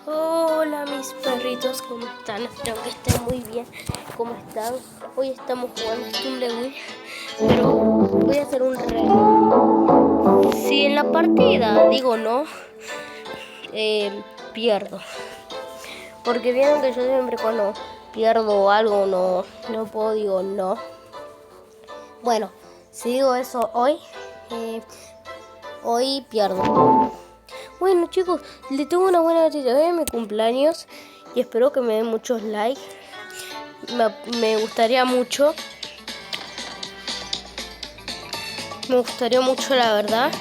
Hola mis perritos, ¿cómo están? Espero que estén muy bien. ¿Cómo están? Hoy estamos jugando Stumblewing, pero voy a hacer un reto. Si en la partida digo no, pierdo. Porque vieron que yo siempre cuando pierdo algo no puedo, digo no. Bueno, si digo eso hoy pierdo. Bueno chicos, les tengo una buena noticia. Hoy es mi cumpleaños y espero que me den muchos likes. Me gustaría mucho. Me gustaría mucho, la verdad.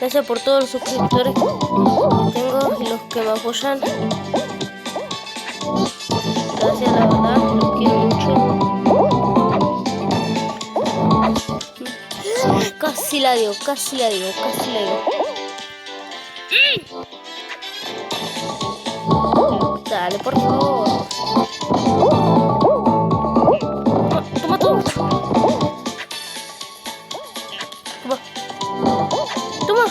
Gracias por todos los suscriptores que tengo y los que me apoyan. Gracias, la verdad, los quiero mucho. Casi la digo. Dale, por favor. Toma todo. Toma.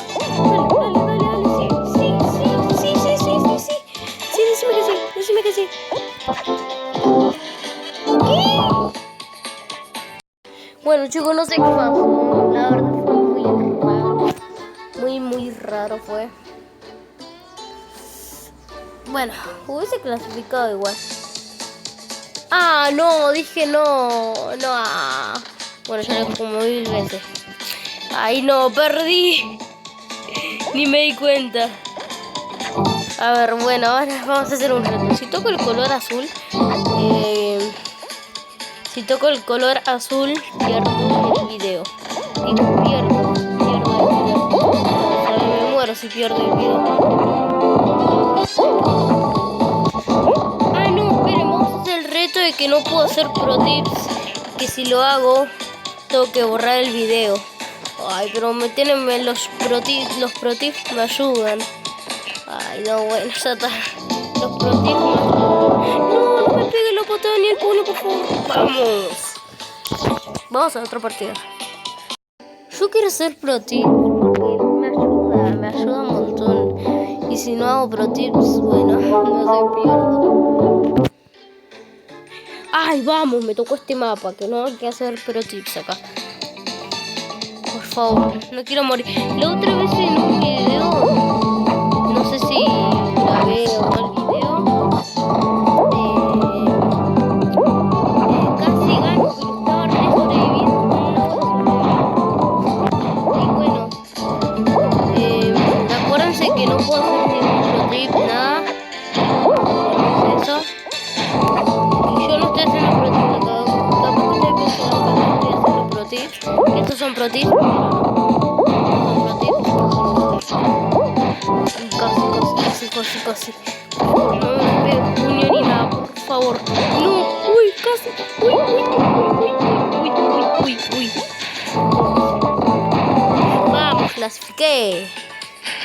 Dale. Sí. Decime que sí. ¿Qué? Bueno chicos, no sé qué pasó. La verdad fue muy raro. Muy raro fue. Bueno, hubiese clasificado igual. Ah, no, dije no. Bueno, ya lo dije como 1000 veces. Ay, no, perdí. Ni me di cuenta. A ver, bueno, ahora vamos a hacer un reto. Si toco el color azul, pierdo el video. Digo, pierdo el video. O sea, me muero si pierdo el video. Ah, no, esperen, vamos a hacer el reto de que no puedo hacer pro tips. Que si lo hago, tengo que borrar el video. Ay, pero los pro tips me ayudan. Ay, no, bueno, ya está. Los pro tips me ayudan. No me pegue la patada ni el puño, por favor. Vamos a otra partida. Yo quiero hacer pro tips porque me ayuda un montón. Y si no hago pro tips, bueno, no se pierdo. Ay, vamos, me tocó este mapa, que no hay que hacer pro tips acá. Por favor, no quiero morir. La otra vez en un video, no sé si grabé o no el video, casi gano, pero estaba re sobreviviendo. Y bueno, acuérdense que no puedo hacer ningún pro tip, nada. No es eso. Y yo no estoy haciendo pro tip acá. Tampoco estoy pensando que no estoy haciendo pro tips. Que estos son pro tips, pero casi. No me pegue puño ni nada, por favor. No, uy, casi. Uy. Vamos, clasifiqué.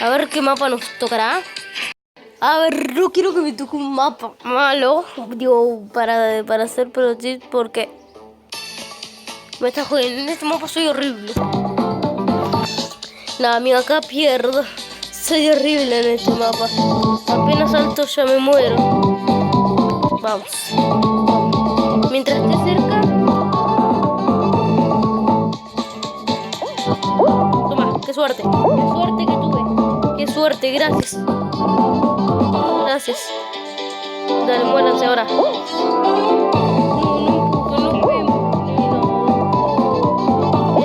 A ver qué mapa nos tocará. A ver, no quiero que me toque un mapa malo. Digo, para hacer pro tips porque me está jodiendo. En este mapa soy horrible. Nada, amigo, acá pierdo. Soy horrible en este mapa. Apenas salto ya me muero. Vamos. Mientras esté cerca. Toma, qué suerte. Qué suerte que tuve. Qué suerte, gracias. Dale, muéranse ahora.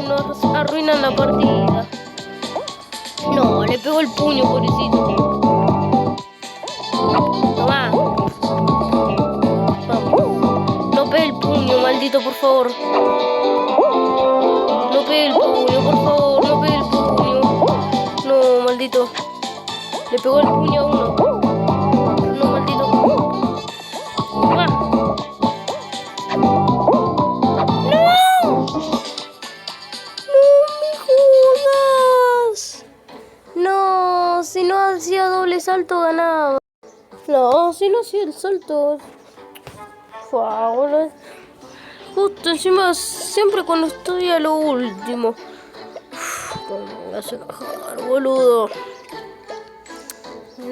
Nos arruinan la partida. No, le pegó el puño, pobrecito. Toma. Vamos. No pegue el puño, maldito, por favor. No pegue el puño, por favor. No pegue el puño. No, maldito. Le pegó el puño a uno. No, maldito. Toma. No, si no hacía doble salto ganaba. No, si no hacía el salto. Bueno, justo encima, siempre cuando estoy a lo último. Me hace cagar, boludo.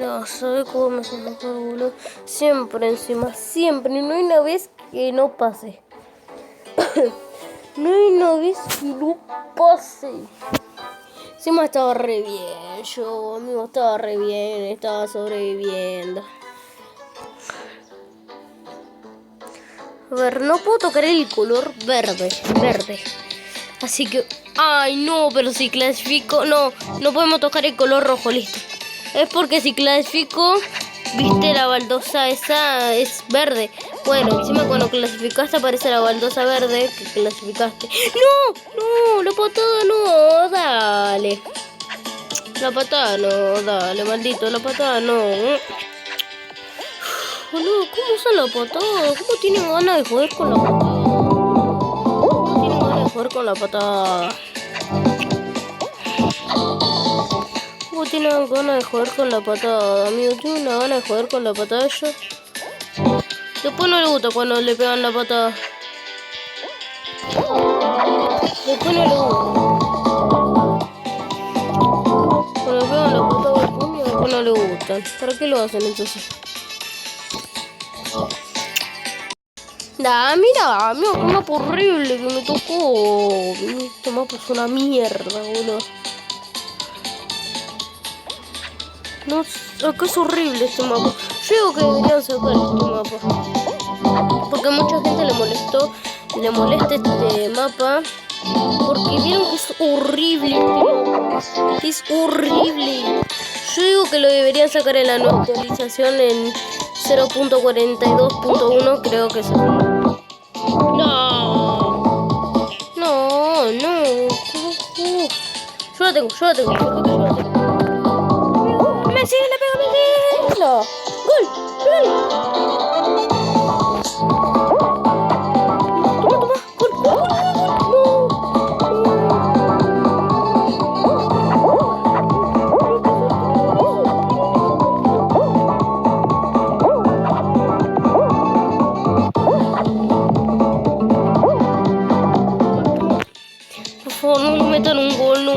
No, ¿sabes cómo me hace enojar, boludo? Siempre encima, siempre. No hay una vez que no pase. No hay una vez que no pase. Encima estaba re bien, yo, amigo, estaba re bien, estaba sobreviviendo. A ver, no puedo tocar el color verde. Así que... Ay, no, pero si clasifico... No podemos tocar el color rojo, listo. Es porque si clasifico... Viste, la baldosa esa es verde. Bueno, encima cuando clasificaste aparece la baldosa verde que clasificaste. ¡No! La patada no, dale. La patada no, dale, maldito, la patada no. Boludo, ¿cómo usa la patada? ¿Cómo tienen ganas de joder con la patada? ¿Cómo tienen ganas de joder con la patada? ¿Cómo tienen ganas de joder con la patada? Amigo, ¿tiene una gana de joder con la patada yo? Después no le gusta cuando le pegan la patada. Después no le gusta. Cuando le pegan la patada al puño, después no le gustan. ¿Para qué lo hacen entonces? Nah, mira, amigo, qué mapa horrible que me tocó. Este mapa es una mierda, boludo. No, acá es horrible este mapa. Yo digo que deberían sacar este mapa. Porque a mucha gente le molesta este mapa. Porque vieron que es horrible este mapa. Es horrible. Yo digo que lo deberían sacar en la nueva actualización en 0.42.1, creo que es. No. Yo la tengo. Messi, le pega Messi. No. ¡Gol! Toma. ¡Gol! Por favor, no metan un gol, no.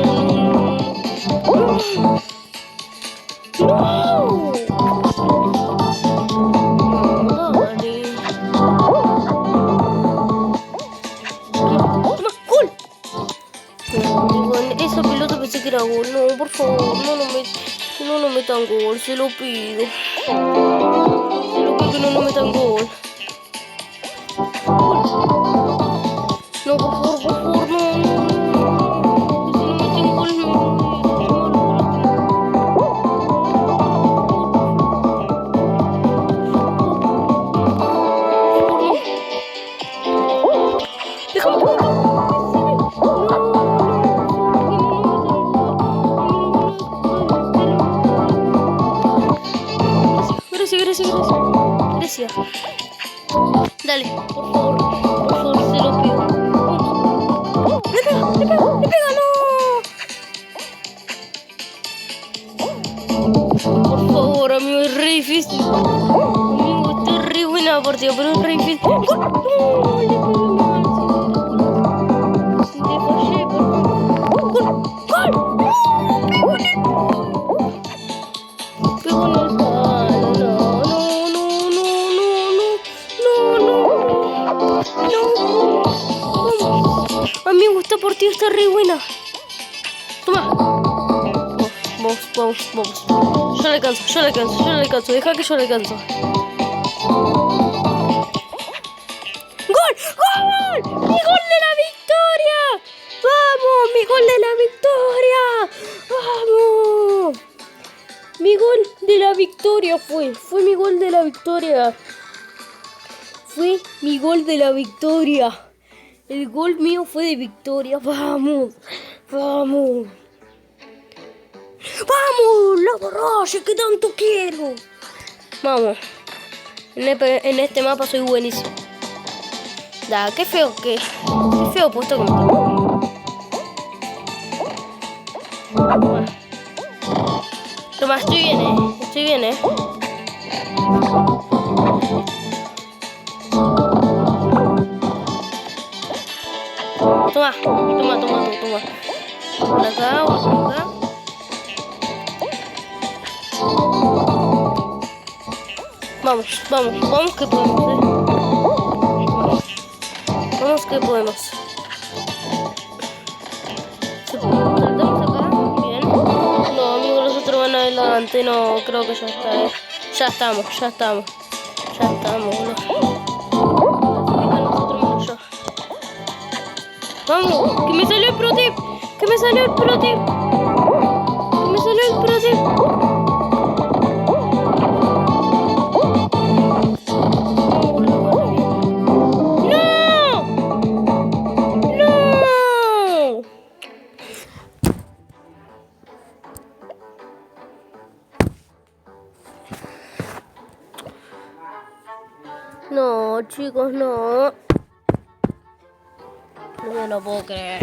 Esa pelota pensé que era gol. No, por favor, no lo metan gol, se lo pido. Que no lo metan gol. No, por favor, no. Si no meten gol, no. Gracias. Dale, por favor, se lo pido. Le pega, no. Por favor, amigo, es re difícil. Amigo, está re buena la partida, pero es re difícil. No, le pegué mal. Si te fallé, por favor. ¡Gol! Pegó en el palo, no. Amigo, esta partida está re buena. Toma. Vamos. Yo le alcanzo. Deja que yo le alcanzo. ¡Gol! ¡Mi gol de la victoria! ¡Vamos! ¡Mi gol de la victoria! ¡Vamos! Mi gol de la victoria fue mi gol de la victoria. Fue mi gol de la victoria. El gol mío fue de victoria. ¡Vamos! ¡La borracha que tanto quiero! Vamos. En este mapa soy buenísimo. Qué feo puesto que me tocó. Toma, estoy bien, Toma. Por acá. Vamos, vamos, vamos que podemos, Vamos que podemos. Saltamos acá, bien. No, amigos, los otros van adelante. No, creo que ya está, Ya estamos. Nosotros ya. Vamos, que me salió el pro tip. No, chicos, no. No me lo puedo creer.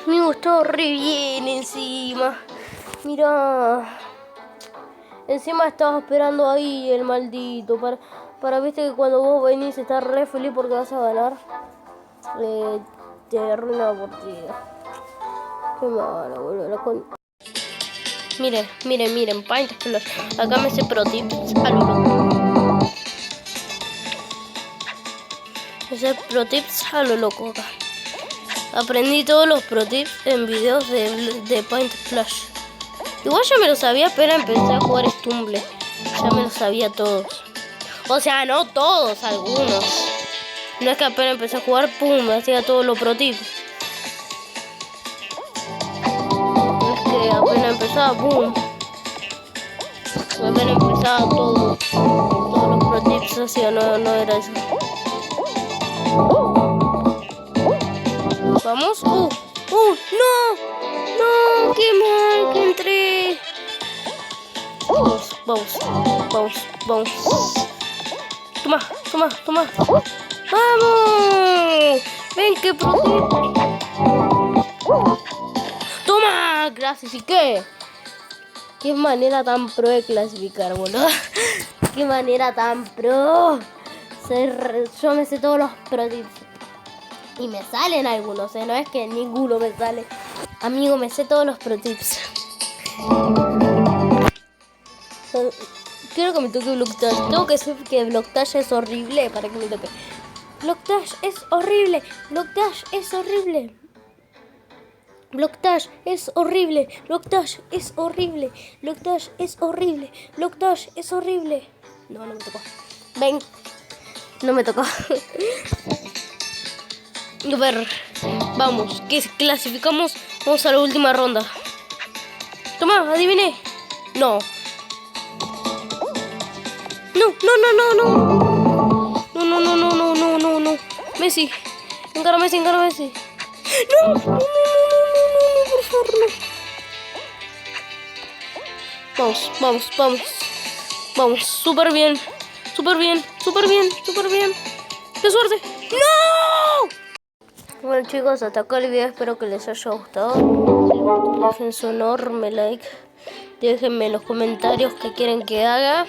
Me gustó re bien encima. Mira. Encima estaba esperando ahí el maldito. Para viste que cuando vos venís estás re feliz porque vas a ganar. Te arruina la partida. Qué malo, boludo. Miren, Paint Splash. Acá me sé pro tips a lo loco. Pro tips a lo loco acá. Aprendí todos los pro tips en videos de Paint Splash. Igual ya me lo sabía, pero empecé a jugar Stumble. Ya me lo sabía todos. O sea, no todos, algunos. No es que apenas empecé a jugar, pum, me hacía todos los pro tips. No es que apenas empezaba, pum. Apenas empezaba todos los pro tips hacía, no era eso. Vamos. No, qué mal que entré. Vamos. Toma. Vamos. Ven que pro tip. Toma, gracias. ¿Y qué? Qué manera tan pro de clasificar, boludo. Qué manera tan pro. Yo me sé todos los pro tips. Y me salen algunos, no es que ninguno me sale. Amigo, me sé todos los pro tips. Quiero que me toque Blockdash. Tengo que decir que Blockdash es horrible para que me toque. Blockdash es horrible. Blockdash es horrible. Blockdash es horrible. Blockdash es horrible. Blockdash es horrible. Blockdash es horrible. No me tocó. Ven. No me tocó. A ver, vamos, que clasificamos. Vamos a la última ronda. Toma, adiviné. No. No. Messi. Encara Messi. No, por favor, no. Vamos, súper bien. ¡Qué suerte! ¡No! Bueno, chicos, hasta acá el video. Espero que les haya gustado. Dejen su enorme like. Déjenme en los comentarios qué quieren que haga.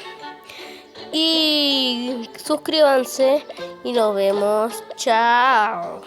Y suscríbanse. Y nos vemos. Chao.